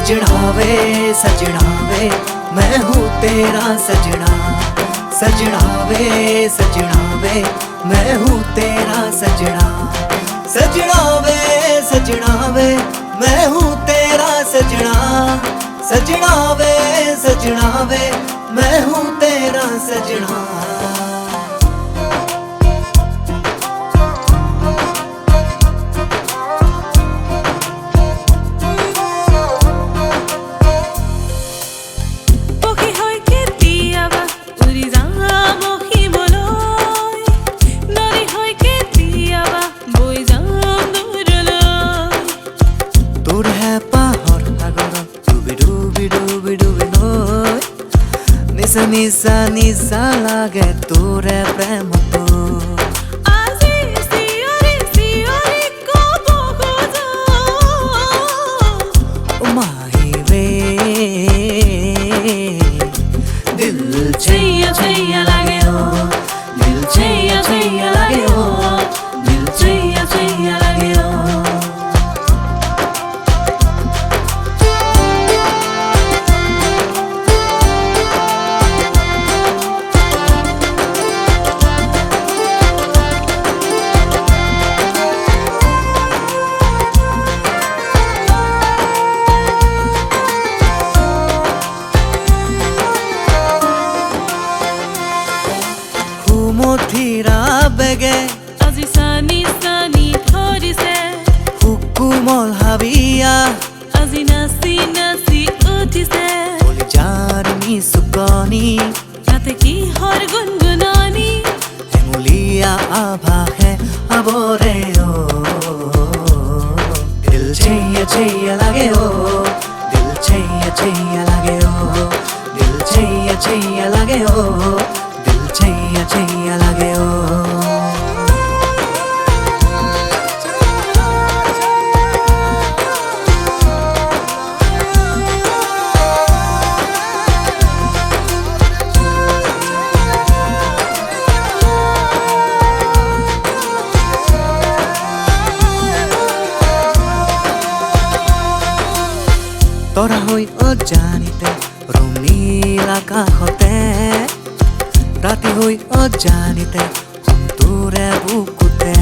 सजना वे मैं हूँ तेरा सजना। सजना वे मैं हूँ तेरा सजना। सजना वे मैं हूँ तेरा सजना। सजना वे मैं हूँ तेरा सजना। निसा निसा लागे तोरे प्रेम तो माही वे दिल छैया छैया लागे हो। दिल छैया छैया लागे हो। दिल छैया छैया लागे हो। মথিৰা বেগে আজি সানি সানি ধৰিছে হুকুমল হাবিয়া আজি নাচি নাচি উঠিছে কলিজাৰ নিচুকনি তাতে কিহৰ গুণগুণনি হেমলীয়া আভাসে আৱৰে অ দিল छैया छैया লাগে অ দিল छैया छैया লাগে অ দিল छैया छैया লাগে অ छैया छैया लागे ओ। तोरा होई अजानिते रঙিল আকাশতে ৰাতি হৈ অজানিতে তোৰে বুকুতে